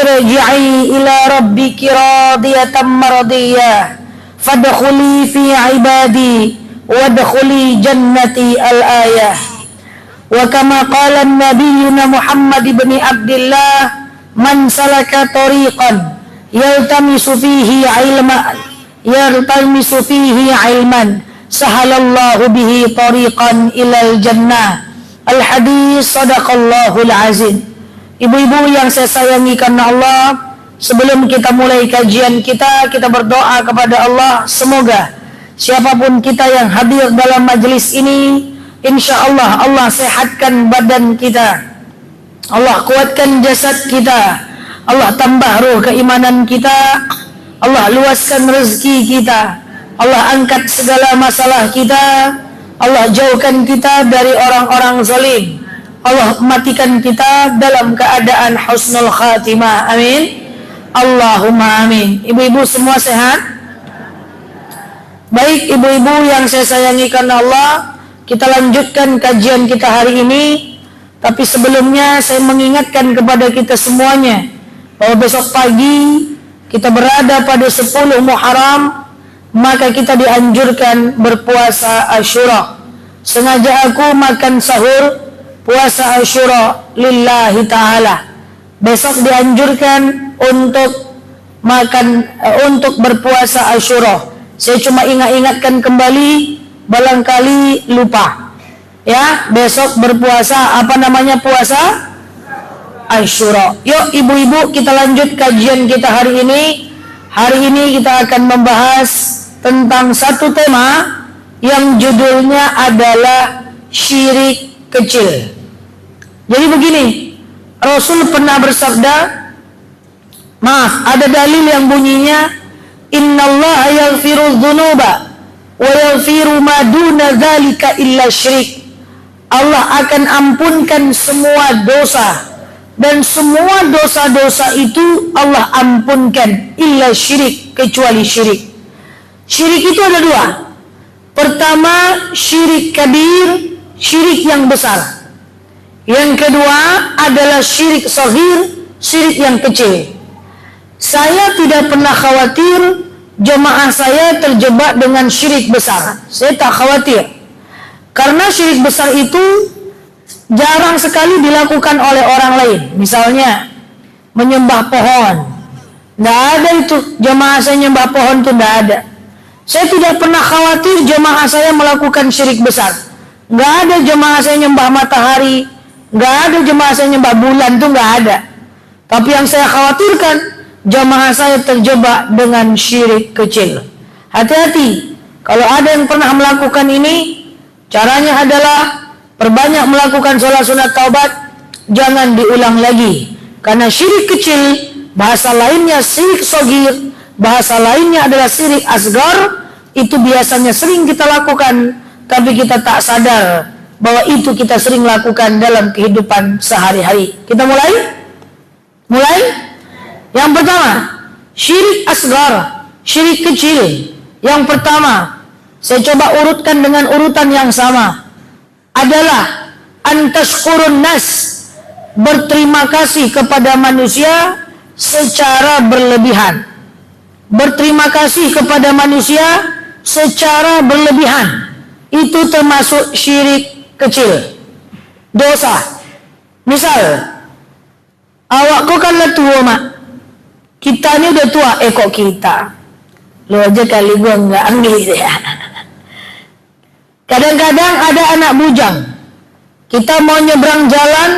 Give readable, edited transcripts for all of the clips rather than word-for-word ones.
irji'i ila rabbiki radiyatan mardiyah fadkhuli fi ibadi wadkhuli jannati al-ayah. Wa kama qala nabiyyuna Muhammad ibn Abdullah, man salaka tariqan yaltamisu fihi ilman sahalallahu bihi tariqan ilal jannah. Al-hadis sadaqallahul azim. Ibu-ibu yang saya sayangi karena Allah, sebelum kita mulai kajian kita berdoa kepada Allah, semoga siapapun kita yang hadir dalam majelis ini, insya Allah Allah sehatkan badan kita, Allah kuatkan jasad kita, Allah tambah ruh keimanan kita, Allah luaskan rezeki kita, Allah angkat segala masalah kita, Allah jauhkan kita dari orang-orang zalim, Allah matikan kita dalam keadaan husnul khatimah. Amin. Allahumma amin. Ibu-ibu semua sehat? Baik ibu-ibu yang saya sayangi karena Allah, kita lanjutkan kajian kita hari ini. Tapi sebelumnya saya mengingatkan kepada kita semuanya bahwa besok pagi kita berada pada 10 Muharram, maka kita dianjurkan berpuasa Asyura. Sengaja aku makan sahur puasa Asyura lillahi ta'ala. Besok dianjurkan untuk berpuasa Asyura. Saya cuma ingatkan kembali, barangkali lupa. Ya, besok berpuasa, apa namanya puasa? Asyura. Yuk ibu-ibu, kita lanjut kajian kita hari ini. Hari ini kita akan membahas tentang satu tema yang judulnya adalah syirik kecil. Jadi begini, Rasul pernah bersabda, ada dalil yang bunyinya, innallaha yaghfiru dzunuba wa yaghfiru ma duna dzalika illa syirik. Allah akan ampunkan semua dosa, dan semua dosa-dosa itu Allah ampunkan illa syirik, kecuali syirik. Syirik itu ada dua. Pertama, syirik kabir, syirik yang besar. Yang kedua adalah syirik saghir, syirik yang kecil. Saya tidak pernah khawatir jemaah saya terjebak dengan syirik besar. Saya tak khawatir. Karena syirik besar itu jarang sekali dilakukan oleh orang lain. Misalnya menyembah pohon. Tidak ada itu, jemaah saya menyembah pohon itu tidak ada. Saya tidak pernah khawatir jemaah saya melakukan syirik besar. Tidak ada jemaah saya menyembah matahari, tidak ada jemaah saya menyembah bulan, itu tidak ada. Tapi yang saya khawatirkan, jemaah saya terjebak dengan syirik kecil. Hati-hati, kalau ada yang pernah melakukan ini, caranya adalah perbanyak melakukan sholat sunat taubat, jangan diulang lagi. Karena syirik kecil, bahasa lainnya syirik shogir, bahasa lainnya adalah syirik asgar, itu biasanya sering kita lakukan, tapi kita tak sadar bahwa itu kita sering lakukan dalam kehidupan sehari-hari. Kita mulai? Yang pertama, syirik asgar, syirik kecil. Yang pertama, saya coba urutkan dengan urutan yang sama, adalah antashkurun nas, berterima kasih kepada manusia secara berlebihan. Berterima kasih kepada manusia secara berlebihan, itu termasuk syirik kecil, dosa. Misal, awakku kan lah tua mak, kita ni udah tua, kok kita, lo aja kali gua nggak ambil ya. Kadang-kadang ada anak bujang, kita mau nyebrang jalan,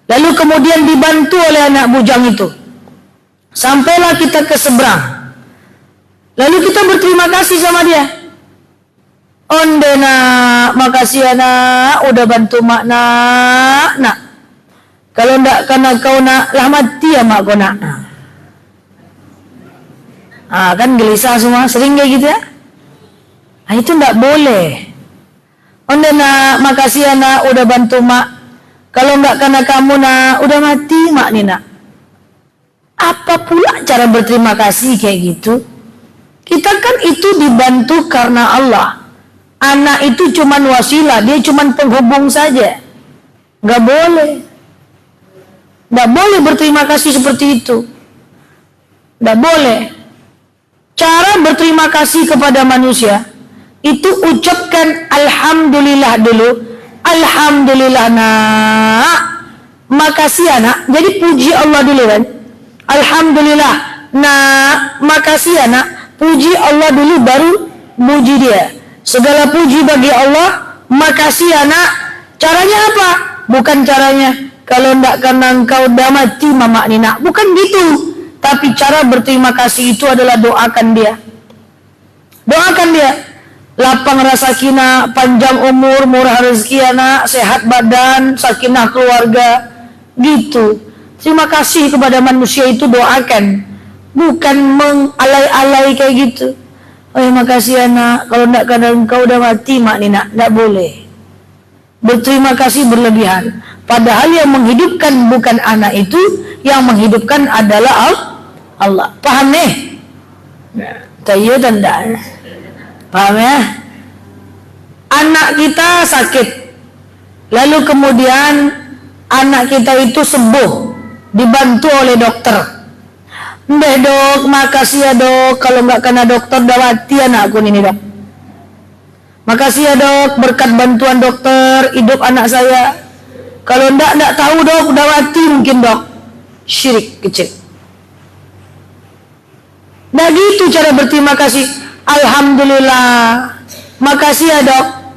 lalu kemudian dibantu oleh anak bujang itu, sampailah kita ke seberang, lalu kita berterima kasih sama dia. Onde nak, makasih anak, udah bantu mak nak. Kalau ndak karena kau nak, lah mati ya mak kau nak. Kan gelisah semua, sering kayak gitu ya. Itu ndak boleh. Onde nak, makasih anak, udah bantu mak. Kalau ndak karena kamu nak, udah mati mak nih nak. Apa pula cara berterima kasih kayak gitu? Kita kan itu dibantu karena Allah. Anak itu cuman wasilah, dia cuman penghubung saja. Nggak boleh. Tidak boleh berterima kasih seperti itu. Tidak boleh. Cara berterima kasih kepada manusia itu ucapkan alhamdulillah dulu. Alhamdulillah nak. Makasih anak. Jadi puji Allah dulu kan. Alhamdulillah nak. Makasih anak. Puji Allah dulu baru puji dia. Segala puji bagi Allah. Makasih anak. Caranya apa? Bukan caranya kalau ndak karena engkau dah mati mama ni nak. Bukan gitu. Tapi cara berterima kasih itu adalah doakan dia. Doakan dia. Lapang rasakina, panjang umur, murah rezeki anak, sehat badan, sakinah keluarga. Gitu. Terima kasih kepada manusia itu doakan. Bukan mengalay-alay kayak gitu. Oh ya makasih anak. Kalau ndak karena engkau dah mati mak ni nak. Ndak boleh. Berterima kasih berlebihan. Padahal yang menghidupkan bukan anak itu, yang menghidupkan adalah Allah. Paham nih? Tayo tanda. Paham ya? Anak kita sakit, lalu kemudian anak kita itu sembuh, dibantu oleh dokter. Mbah dok, makasih ya dok. Kalau nggak kena dokter, dah mati anakku ini dok. Makasih ya dok, berkat bantuan dokter, hidup anak saya. Kalau ndak tahu dok, udah mati mungkin dok. Syirik kecil. Nah gitu cara berterima kasih. Alhamdulillah. Makasih ya dok.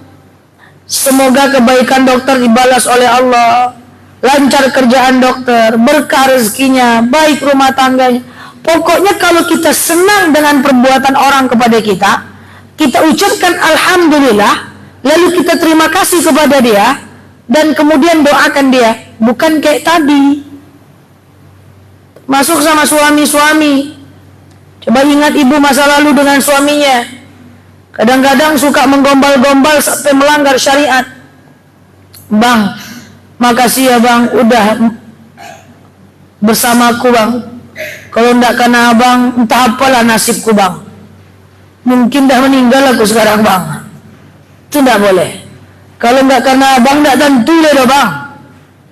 Semoga kebaikan dokter dibalas oleh Allah. Lancar kerjaan dokter, berkah rezekinya, baik rumah tangganya. Pokoknya kalau kita senang dengan perbuatan orang kepada kita, kita ucapkan Alhamdulillah, lalu kita terima kasih kepada dia, dan kemudian doakan dia. Bukan kayak tadi masuk sama suami-suami. Coba ingat ibu masa lalu dengan suaminya. Kadang-kadang suka menggombal-gombal sampai melanggar syariat. Bang, makasih ya bang, udah bersamaku bang. Kalau ndak kena abang, entah apalah nasibku bang. Mungkin dah meninggal aku sekarang bang. Itu ndak boleh. Kalau nggak karena abang, nggak tentu deh bang.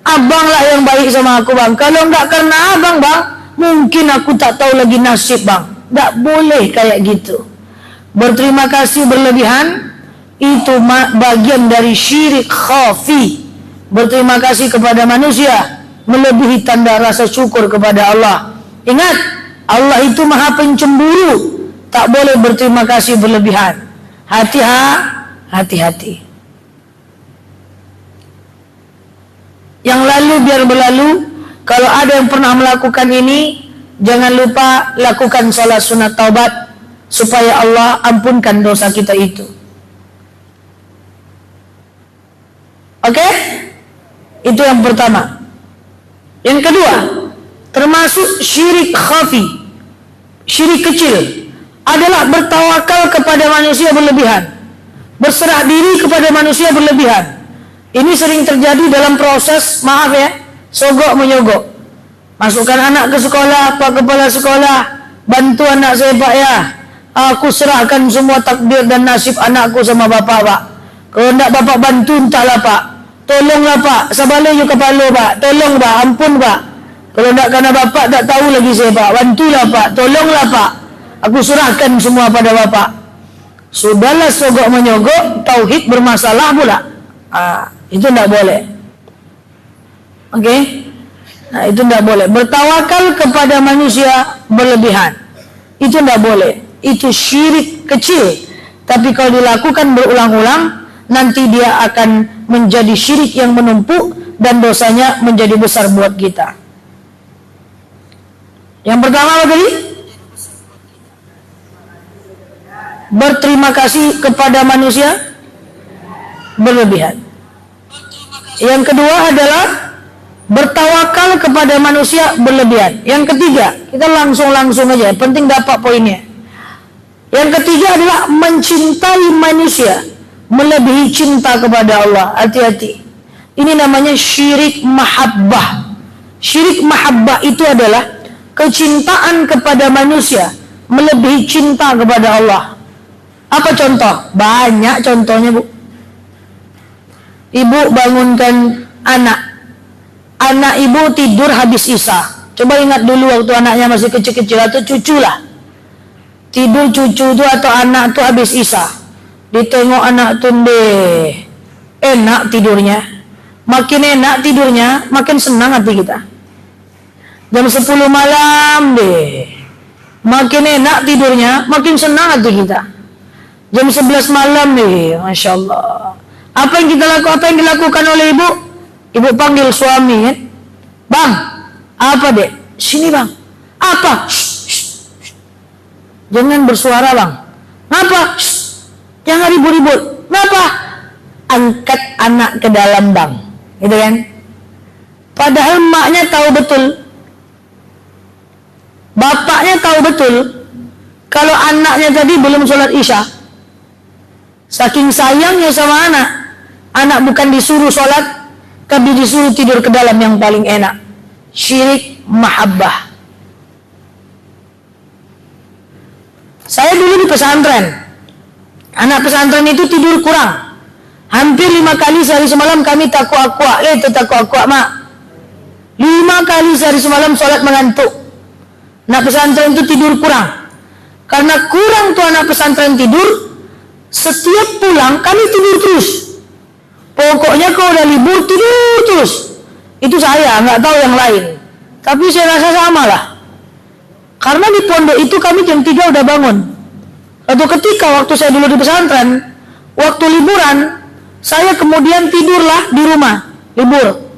Abang lah yang baik sama aku bang. Kalau nggak karena abang bang, mungkin aku tak tahu lagi nasib bang. Nggak boleh kayak gitu. Berterima kasih berlebihan itu bagian dari syirik khafi. Berterima kasih kepada manusia melebihi tanda rasa syukur kepada Allah. Ingat, Allah itu maha pencemburu. Tak boleh berterima kasih berlebihan. Hati-hati. Yang lalu biar berlalu. Kalau ada yang pernah melakukan ini, jangan lupa lakukan salat sunat taubat supaya Allah ampunkan dosa kita itu. Oke? Itu yang pertama. Yang kedua, termasuk syirik khafi, syirik kecil, adalah bertawakal kepada manusia berlebihan, berserah diri kepada manusia berlebihan. Ini sering terjadi dalam proses, maaf ya, sogok menyogok. Masukkan anak ke sekolah, Pak Kepala Sekolah, bantu anak saya Pak ya. Aku serahkan semua takdir dan nasib anakku sama Bapak Pak. Kalau tidak Bapak bantu entahlah Pak. Tolonglah Pak, sabale you kepala Pak. Tolong Pak, ampun Pak. Kalau tidak karena Bapak tak tahu lagi saya Pak. Bantulah Pak, tolonglah Pak. Aku serahkan semua pada Bapak. Sudahlah sogok menyogok, tauhid bermasalah pula. Itu tidak boleh. Oke? Nah itu tidak boleh. Bertawakal kepada manusia berlebihan, itu tidak boleh. Itu syirik kecil. Tapi kalau dilakukan berulang-ulang, nanti dia akan menjadi syirik yang menumpuk dan dosanya menjadi besar buat kita. Yang pertama apa tadi? Berterima kasih kepada manusia berlebihan. Yang kedua adalah bertawakal kepada manusia berlebihan. Yang ketiga, kita langsung aja, penting dapat poinnya. Yang ketiga adalah mencintai manusia melebihi cinta kepada Allah. Hati-hati. Ini namanya syirik mahabbah. Syirik mahabbah itu adalah kecintaan kepada manusia melebihi cinta kepada Allah. Apa contoh? Banyak contohnya Bu. Ibu bangunkan anak, anak ibu tidur habis isya. Coba ingat dulu waktu anaknya masih kecil-kecil atau cucu lah. Tidur cucu itu atau anak itu habis isya. Ditengok anak tuh deh, enak tidurnya. Makin enak tidurnya, makin senang hati kita. Jam 10 malam deh, makin enak tidurnya, makin senang hati kita. Jam 11 malam deh, Masya Allah. Apa yang dilakukan oleh ibu? Ibu panggil suami kan? Bang, apa dek? Sini bang. Apa? Jangan bersuara bang. Ngapa? Jangan ribut-ribut. Ngapa? Angkat anak ke dalam bang. Gitu kan? Padahal maknya tahu betul, bapaknya tahu betul kalau anaknya tadi belum sholat isya. Saking sayangnya sama anak, anak bukan disuruh sholat, tapi disuruh tidur ke dalam yang paling enak. Syirik mahabbah. Saya dulu di pesantren, anak pesantren itu tidur kurang. Hampir 5 kali sehari semalam kami takwa-akwa. Itu takwa-akwa mak. 5 kali sehari semalam sholat mengantuk. Anak pesantren itu tidur kurang. Karena kurang tuh anak pesantren tidur, setiap pulang kami tidur terus. Pokoknya kalau udah libur tidur terus. Itu saya, nggak tahu yang lain. Tapi saya rasa sama lah. Karena di pondok itu kami jam 3 udah bangun. Suatu ketika waktu saya dulu di pesantren, waktu liburan, saya kemudian tidurlah di rumah, libur.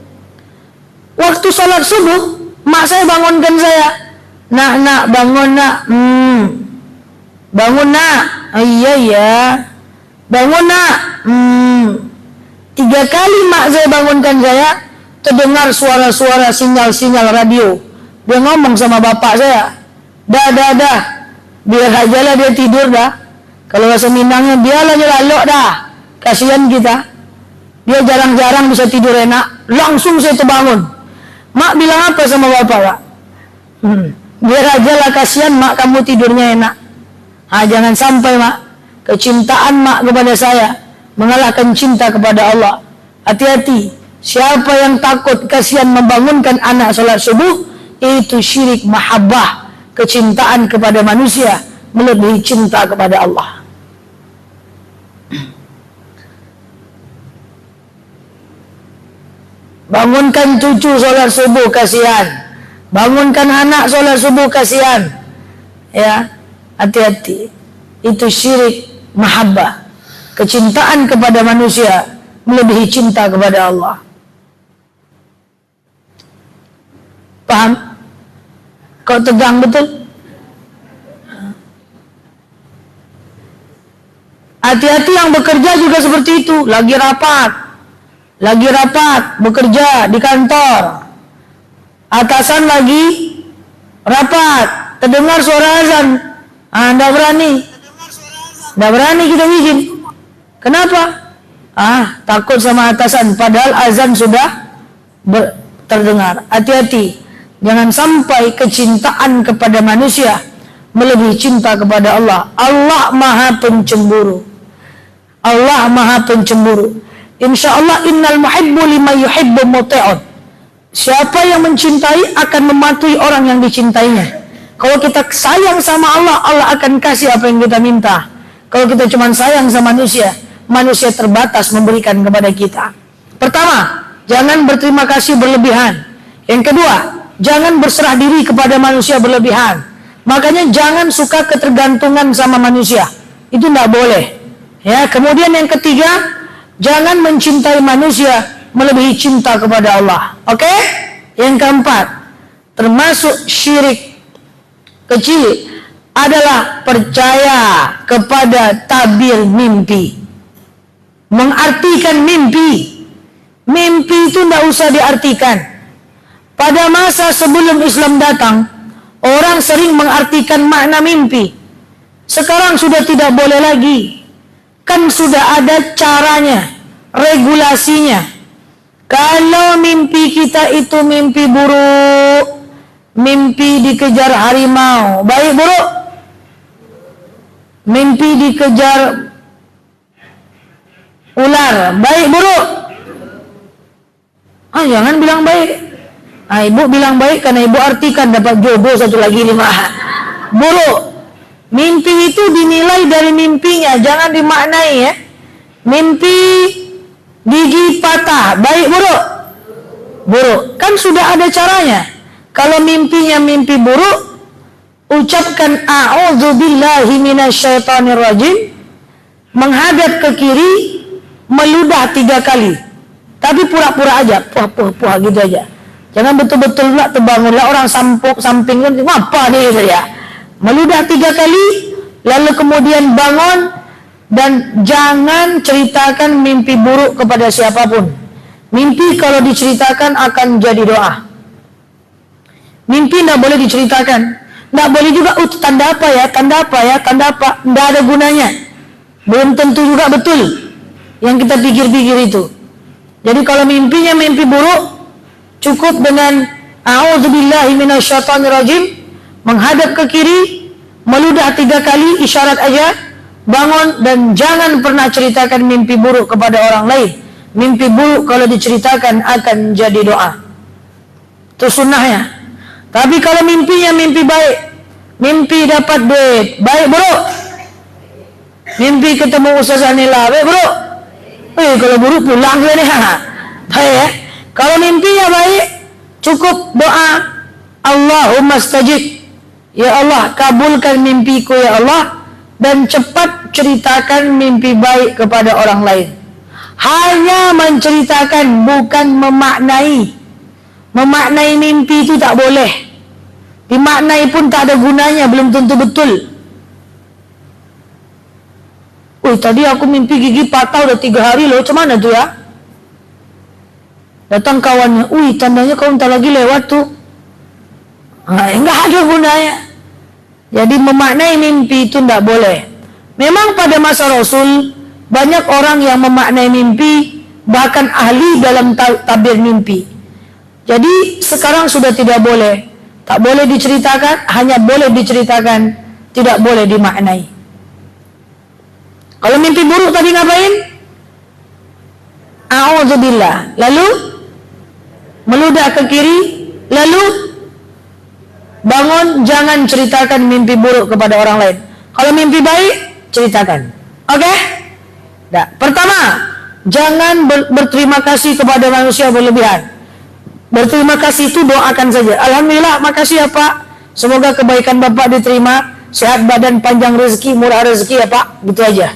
Waktu sholat subuh, mak saya bangunkan saya. Nak, bangun nak. Bangun nak. Iya. Bangun nak. 3 kali mak saya bangunkan saya, terdengar suara-suara sinyal-sinyal radio. Dia ngomong sama bapak saya, dah, biar aja lah dia tidur dah. Kalau bahasa Minangnya, biarlah dia lalok dah. Kasihan kita, dia jarang-jarang bisa tidur enak. Langsung saya terbangun. Mak bilang apa sama bapak pak? Biar aja lah, kasihan mak kamu tidurnya enak. Jangan sampai mak, kecintaan mak kepada saya mengalahkan cinta kepada Allah. Hati-hati, siapa yang takut kasihan membangunkan anak sholat subuh, itu syirik mahabbah, kecintaan kepada manusia melebihi cinta kepada Allah. Bangunkan cucu sholat subuh, kasihan. Bangunkan anak sholat subuh, kasihan. Ya, hati-hati. Itu syirik mahabbah, kecintaan kepada manusia melebihi cinta kepada Allah. Paham? Kau tegang betul? Hati-hati yang bekerja juga seperti itu. Lagi rapat, bekerja di kantor. Atasan lagi rapat, terdengar suara azan. Nggak berani kita izin. Kenapa? Takut sama atasan, padahal azan sudah terdengar. Hati-hati, jangan sampai kecintaan kepada manusia melebihi cinta kepada Allah. Allah Maha Pencemburu. Allah Maha Pencemburu. Insyaallah innal muhibbu lima yuhibbu muti'un. Siapa yang mencintai akan mematuhi orang yang dicintainya. Kalau kita sayang sama Allah, Allah akan kasih apa yang kita minta. Kalau kita cuma sayang sama manusia, manusia terbatas memberikan kepada kita. Pertama, jangan berterima kasih berlebihan. Yang kedua, jangan berserah diri kepada manusia berlebihan. Makanya jangan suka ketergantungan sama manusia. Itu tidak boleh. Ya, kemudian yang ketiga, jangan mencintai manusia melebihi cinta kepada Allah. Oke? Yang keempat, termasuk syirik kecil adalah percaya kepada tabir mimpi. Mengartikan mimpi. Mimpi itu tidak usah diartikan. Pada masa sebelum Islam datang, orang sering mengartikan makna mimpi. Sekarang sudah tidak boleh lagi. Kan sudah ada caranya, regulasinya. Kalau mimpi kita itu mimpi buruk, mimpi dikejar harimau, baik buruk? Mimpi dikejar ular, baik buruk? Jangan bilang baik. Ibu bilang baik karena ibu artikan dapat jodoh satu lagi 5. Buruk. Mimpi itu dinilai dari mimpinya, jangan dimaknai ya. Mimpi gigi patah, baik buruk? Buruk. Kan sudah ada caranya. Kalau mimpinya mimpi buruk, ucapkan a'udzubillahi minasyaitonirrajim, menghadap ke kiri, meludah 3 kali. Tapi pura-pura aja, puah gitu aja. Jangan betul-betul pula terbangunlah orang samping kan, apa nih gitu ya. Meludah 3 kali, lalu kemudian bangun, dan jangan ceritakan mimpi buruk kepada siapapun. Mimpi kalau diceritakan akan jadi doa. Mimpi tidak boleh diceritakan. Tidak boleh juga, tanda apa ya, tanda apa ya, tanda apa. Tidak ada gunanya. Belum tentu juga betul yang kita pikir-pikir itu. Jadi kalau mimpinya mimpi buruk, cukup dengan a'udzubillahi minasyaitonirrajim, menghadap ke kiri, meludah 3 kali, isyarat aja, bangun, dan jangan pernah ceritakan mimpi buruk kepada orang lain. Mimpi buruk kalau diceritakan akan jadi doa. Itu sunnahnya. Tapi kalau mimpinya mimpi baik, mimpi dapat duit, baik buruk? Mimpi ketemu Ustaz Anila, baik buruk? Kalau buruk pulang dia nih. Baik ya. Kalau mimpinya baik, cukup doa, Allahumma stajib, ya Allah kabulkan mimpiku ya Allah, dan cepat ceritakan mimpi baik kepada orang lain. Hanya menceritakan, bukan memaknai. Memaknai mimpi itu tak boleh. Dimaknai pun tak ada gunanya, belum tentu betul. Tadi aku mimpi gigi patah udah 3 hari loh, macam mana tuh ya? Datang kawannya, tandanya kau entar lagi lewat tuh. Enggak ada gunanya. Jadi memaknai mimpi itu enggak boleh. Memang pada masa Rasul banyak orang yang memaknai mimpi, bahkan ahli dalam tabir mimpi. Jadi sekarang sudah tidak boleh. Tak boleh diceritakan, hanya boleh diceritakan, tidak boleh dimaknai. Kalau mimpi buruk tadi ngapain? A'udzubillah. Lalu meludah ke kiri, lalu bangun, jangan ceritakan mimpi buruk kepada orang lain. Kalau mimpi baik, ceritakan. Oke? Nah, pertama, jangan berterima kasih kepada manusia berlebihan. Berterima kasih itu doakan saja. Alhamdulillah, makasih ya Pak. Semoga kebaikan Bapak diterima, sehat badan, panjang rezeki, murah rezeki ya Pak. Gitu aja.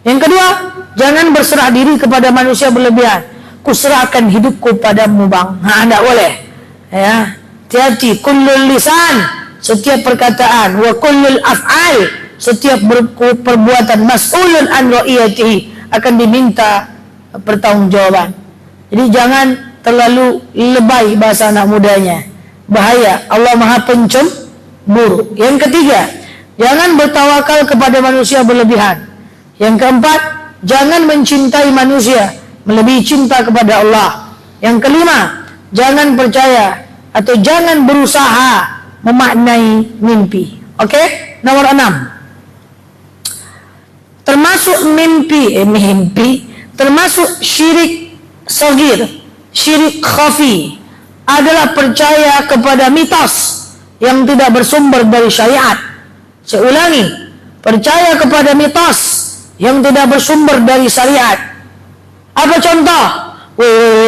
Yang kedua, jangan berserah diri kepada manusia berlebihan. Kuserahkan hidupku padamu Bang. Tidak boleh. Ya, hati-hati. Kullul lisan, setiap perkataan, wa kullul af'al, setiap perbuatan, mas'ulun an ra'iyatihi, akan diminta pertanggungjawaban. Jadi jangan terlalu lebay, bahasa anak mudanya. Bahaya. Allah Maha Pencemburu. Yang ketiga, jangan bertawakal kepada manusia berlebihan. Yang keempat, jangan mencintai manusia melebihi cinta kepada Allah. Yang kelima, jangan percaya atau jangan berusaha memaknai mimpi. Oke? Nomor 6. Termasuk mimpi, termasuk syirik shagir, syirik khafi, adalah percaya kepada mitos yang tidak bersumber dari syariat. Saya ulangi, percaya kepada mitos yang tidak bersumber dari syariat. Apa contoh?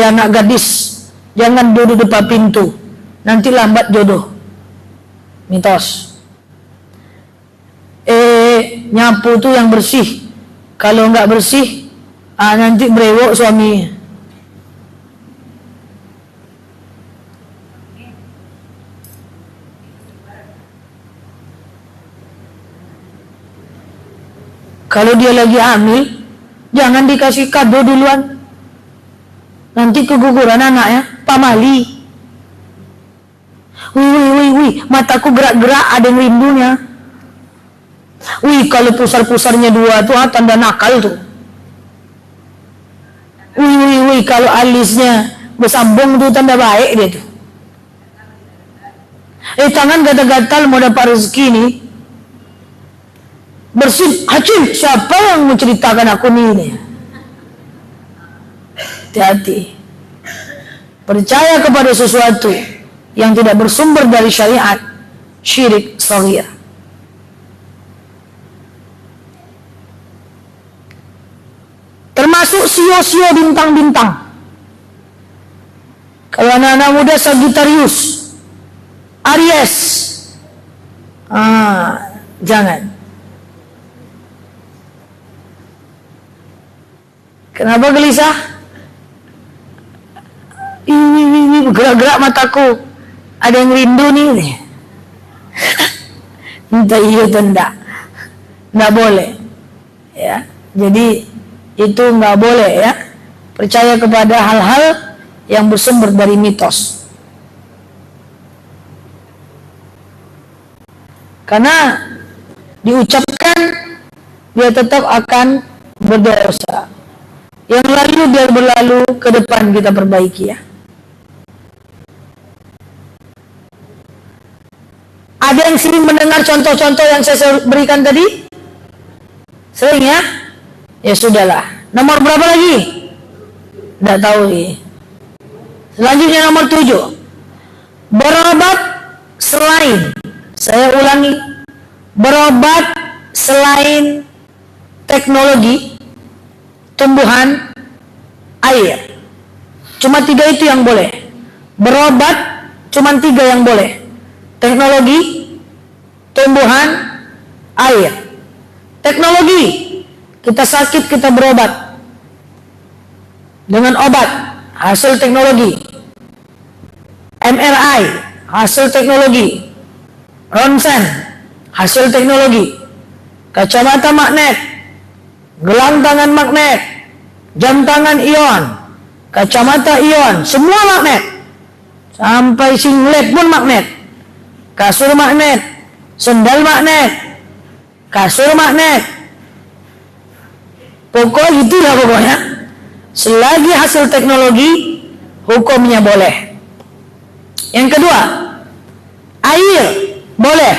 Anak gadis, jangan duduk depan pintu, nanti lambat jodoh. Mitos. Nyapu tuh yang bersih, kalau nggak bersih, nanti brewok suaminya. Kalau dia lagi hamil, jangan dikasih kado duluan, nanti keguguran anaknya. Pamali. Wih, mataku gerak-gerak, ada yang rindunya. Kalau pusar-pusarnya 2 tuh tanda nakal tuh. Kalau alisnya bersambung tuh tanda baik dia tuh. Tangan gatal-gatal mau dapat rezeki nih. Bersih, hacim, siapa yang menceritakan aku nih? Hati-hati. Percaya kepada sesuatu yang tidak bersumber dari syariat, syirik shaghir. Termasuk sio-sio bintang-bintang. Kalau anak-anak muda Sagittarius, Aries, jangan. Kenapa gelisah? Ini gerak-gerak mataku. Ada yang rindu nih. Entah iya atau enggak. Enggak boleh. Ya. Jadi itu enggak boleh ya. Percaya kepada hal-hal yang bersumber dari mitos. Karena diucapkan dia tetap akan berdosa. Yang lalu biar berlalu, ke depan kita perbaiki ya. Ada yang sering mendengar contoh-contoh yang saya berikan tadi? Sering ya? Ya sudahlah. Nomor berapa lagi? Tidak tahu nih. Selanjutnya nomor 7. Berobat selain, saya ulangi, berobat selain teknologi, tumbuhan, air. Cuma 3 itu yang boleh. Berobat cuma 3 yang boleh. Teknologi, tumbuhan, air. Teknologi, kita sakit kita berobat dengan obat hasil teknologi. MRI hasil teknologi. Ronsen hasil teknologi. Kacamata magnet, gelang tangan magnet, jam tangan ion, kacamata ion, semua magnet. Sampai singlet pun magnet. Kasur magnet, sendal magnet, kasur magnet. Pokoknya itulah pokoknya. Selagi hasil teknologi, hukumnya boleh. Yang kedua, air boleh.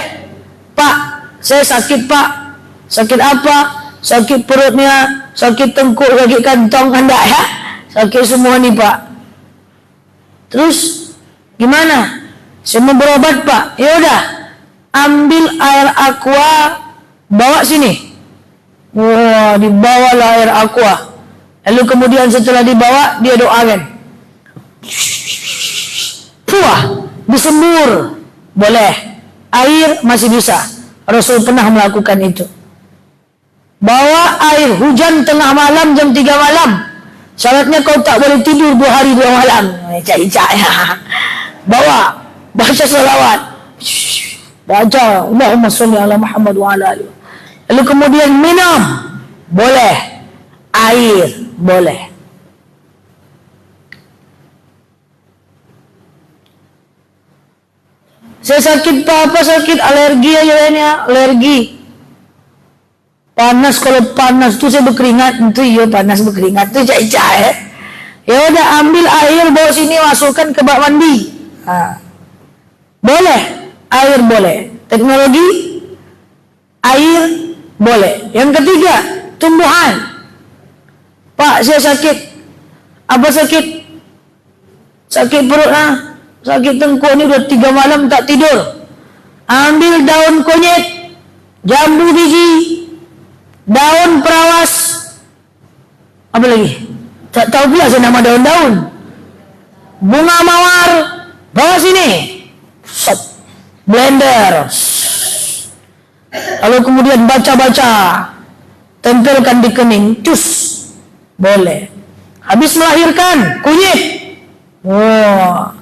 Pak, saya sakit pak. Sakit apa? Sakit perutnya, sakit tengkuk, sakit kantong, enggak ya? Sakit semua nih pak. Terus gimana? Saya mau berobat pak. Ya udah, ambil air aqua, bawa sini. Wah, dibawalah air aqua. Lalu kemudian setelah dibawa, dia doakan. Puah, disembur. Boleh. Air masih bisa. Rasul pernah melakukan itu. Bawa air hujan tengah malam jam 3 malam. Syaratnya kau tak boleh tidur 2 hari 2 malam. Cak-cak ya. Bawa. Baca salawat. Baca Allahumma sholli ala Muhammad wa ala alihi. Lalu kemudian minum. Boleh. Air. Boleh. Saya sakit apa sakit alergi aja ini, alergi. Panas, kalau panas tuh saya berkeringat, itu iya panas berkeringat tuh cai-cai. Ya udah ambil air bawa sini masukkan ke bak mandi. Boleh, air boleh. Teknologi air boleh. Yang ketiga, tumbuhan. Pak, saya sakit. Apa sakit? Sakit perut sakit tengkuk ni udah 3 malam tak tidur. Ambil daun kunyit, jambu biji, daun perawas, apa lagi? Tak tahu pula saya nama daun-daun. Bunga mawar, bawa sini. Sop, blender. Lalu kemudian baca-baca, tempelkan di kening, cus, boleh. Habis melahirkan, kunyit. Wah,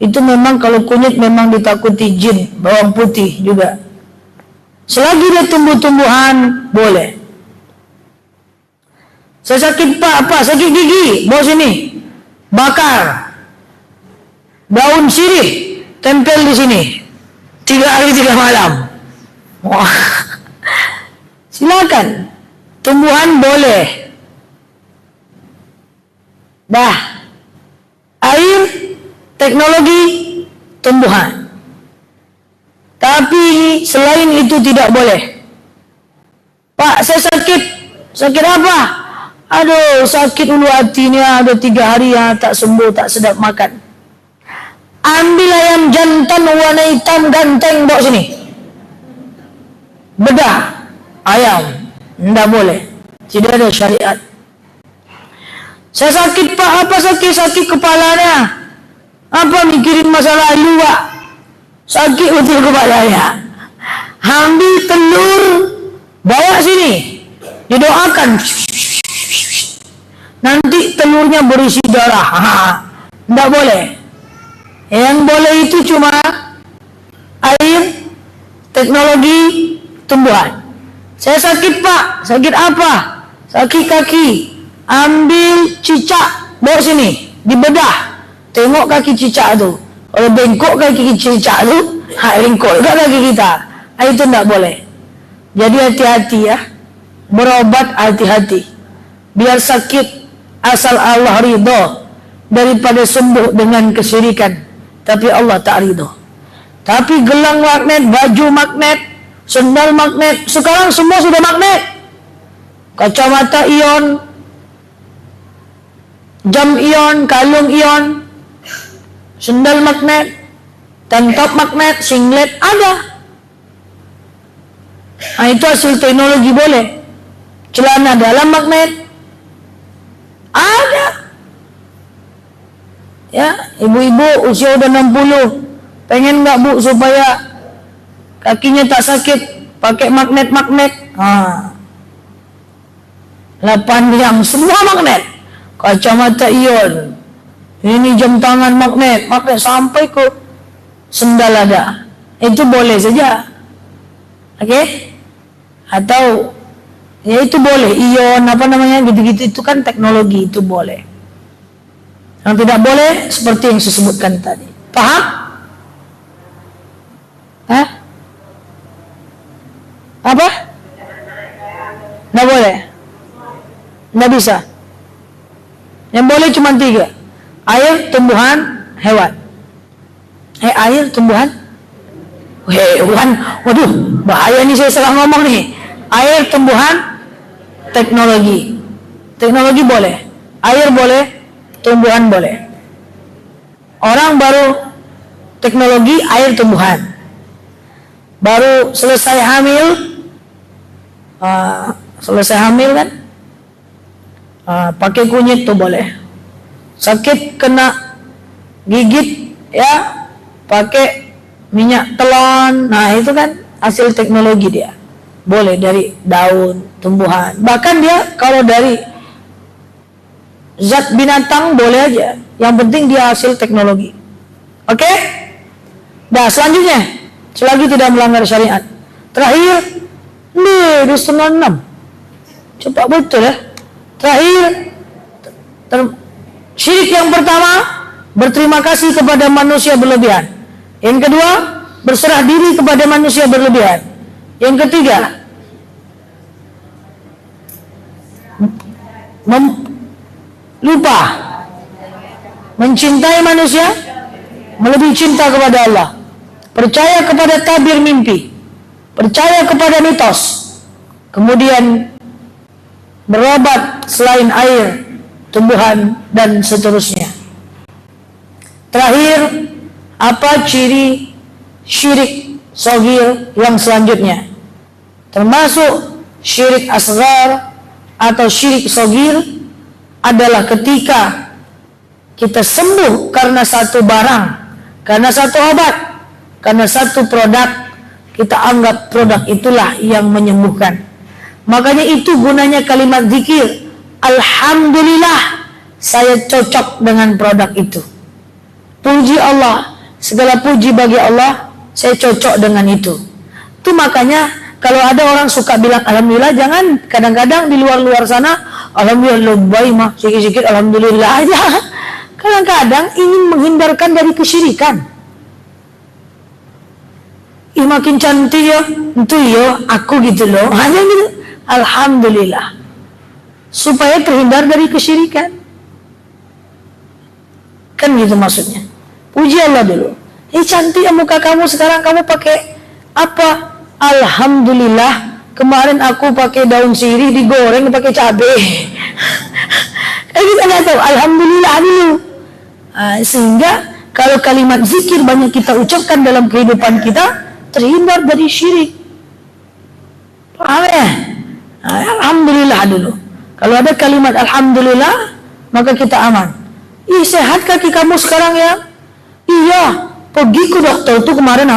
itu memang kalau kunyit memang ditakuti jin, bawang putih juga. Selagi dia tumbuh-tumbuhan, boleh. Saya sakit apa? Sakit gigi, bawa sini. Bakar. Daun sirih, tempel di sini. 3 hari 3 malam. Wah. Silakan. Tumbuhan boleh. Dah. Air, teknologi, tumbuhan. Tapi selain itu tidak boleh. Pak, saya sakit. Sakit apa? Aduh, sakit ulu hatinya. Ada 3 hari ya, tak sembuh, tak sedap makan. Ambil ayam jantan warna hitam ganteng, bawa sini. Bedah ayam, tidak boleh. Tidak ada syariat. Saya sakit pak, apa sakit? Sakit kepalanya. Apa mikirin masalah luak? Sakit betul kepalanya. Ambil telur, bawa sini. Didoakan. Nanti telurnya berisi darah. Tidak boleh. Yang boleh itu cuma air, teknologi, tumbuhan. Saya sakit pak, sakit apa? Sakit kaki. Ambil cicak, bawa sini, dibedah. Tengok kaki cicak tu. Kalau bengkok kaki cicak tu, bengkok juga kaki kita. Itu tidak boleh. Jadi hati-hati ya. Berobat hati-hati. Biar sakit asal Allah ridho daripada sembuh dengan kesyirikan. Tapi Allah tak ridho. Tapi gelang magnet, baju magnet, sendal magnet, sekarang semua sudah magnet. Kacamata ion, jam ion, kalung ion, sendal magnet, tank top magnet, singlet ada. Nah, itu hasil teknologi boleh. Celana dalam magnet ada. Ya, ibu-ibu usia udah 60, pengen nggak bu supaya kakinya tak sakit, pakai magnet-magnet. 8 yang semua magnet. Kacamata ion, ini jam tangan magnet sampai ke sendal ada. Itu boleh saja. Oke? Atau ya itu boleh, ion apa namanya gitu-gitu, itu kan teknologi, itu boleh. Yang tidak boleh seperti yang saya sebutkan tadi. Paham? Hah? Apa? Tidak boleh. Tidak bisa. Yang boleh cuma 3. Air, tumbuhan, hewan. Air, tumbuhan, hewan. Waduh, bahaya nih saya salah ngomong nih. Air, tumbuhan, teknologi. Teknologi boleh. Air boleh, tumbuhan boleh. Orang baru teknologi air tumbuhan. Baru selesai hamil, kan, pakai kunyit tuh boleh. Sakit kena gigit ya, pakai minyak telon. Nah itu kan hasil teknologi dia. Boleh dari daun, tumbuhan. Bahkan dia kalau dari zat binatang boleh aja. Yang penting dia hasil teknologi. Oke? Nah selanjutnya, selagi tidak melanggar syariat. Terakhir, nih 5:30. Cepat betul ya. Terakhir, syirik yang pertama, berterima kasih kepada manusia berlebihan. Yang kedua, berserah diri kepada manusia berlebihan. Yang ketiga, lupa mencintai manusia melebihi cinta kepada Allah. Percaya kepada tabir mimpi, percaya kepada mitos, kemudian berobat selain air, tumbuhan, dan seterusnya. Terakhir, apa ciri syirik shogir yang selanjutnya? Termasuk syirik asghar atau syirik shogir adalah ketika kita sembuh karena satu barang, karena satu obat, karena satu produk, kita anggap produk itulah yang menyembuhkan. Makanya itu gunanya kalimat zikir. Alhamdulillah, saya cocok dengan produk itu. Puji Allah, segala puji bagi Allah, saya cocok dengan itu. Itu makanya kalau ada orang suka bilang alhamdulillah, jangan kadang-kadang di luar-luar sana alhamdulillah baik mah sikit-sikit alhamdulillah aja. Kadang-kadang ingin menghindarkan dari kesyirikan. Makin cantik ya, itu ya aku gitu loh. Hanya gitu. Alhamdulillah. Supaya terhindar dari kesyirikan. Kan gitu maksudnya. Puji Allah dulu. Cantik ya muka kamu, sekarang kamu pakai apa? Alhamdulillah, kemarin aku pakai daun sirih digoreng pakai cabai. Kita nggak tahu. Alhamdulillah dulu. Sehingga kalau kalimat zikir banyak kita ucapkan dalam kehidupan kita, terhindar dari syirik. Paham ya? Nah, alhamdulillah dulu. Kalau ada kalimat alhamdulillah, maka kita aman. Ih, sehat kaki kamu sekarang ya? Iya, pergi ke dokter tuh kemarin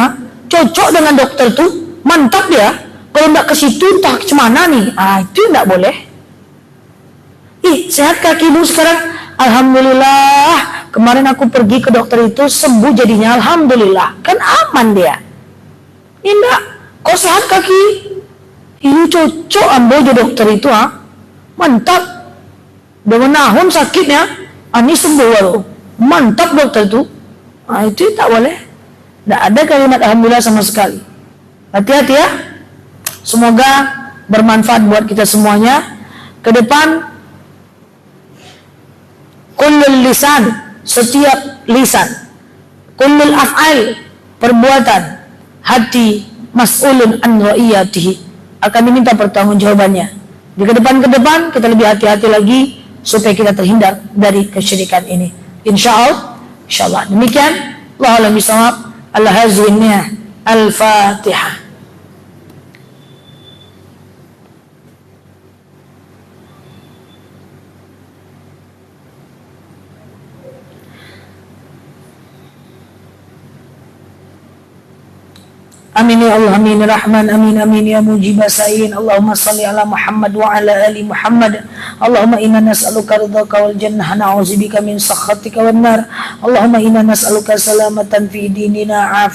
cocok dengan dokter tuh, mantap dia. Kalau nggak ke situ entah kemana nih. Itu nggak boleh. Ih, sehat kakimu sekarang? Alhamdulillah, kemarin aku pergi ke dokter itu sembuh jadinya, alhamdulillah. Kan aman dia. Indah, kok sehat kaki? Ini cocok ambo dokter itu mantap. Udah menahun sakitnya, ini sembuh baru. Mantap dokter itu. Itu tak boleh. Tidak ada kalimat alhamdulillah sama sekali. Hati-hati ya. Semoga bermanfaat buat kita semuanya. Ke depan, kullul lisan, setiap lisan. Kullul af'al, perbuatan. Hati, mas'ulun an ra'iyatihi, akan diminta pertanggungjawabannya. Di ke depan kita lebih hati-hati lagi supaya kita terhindar dari kesyirikan ini. Insyaallah. Demikian. Allahu a'lam bishawab. Al-Fatihah. Amin ya Allah, amin ya Rahman, amin amin ya mujib sa'in. Allahumma salli ala Muhammad wa ala ali Muhammad. Allahumma inna nas'aluka ridhaka wal jannah, na'udzubika min sakhatika wan nar. Allahumma inna nas'aluka salamatan fi dinina,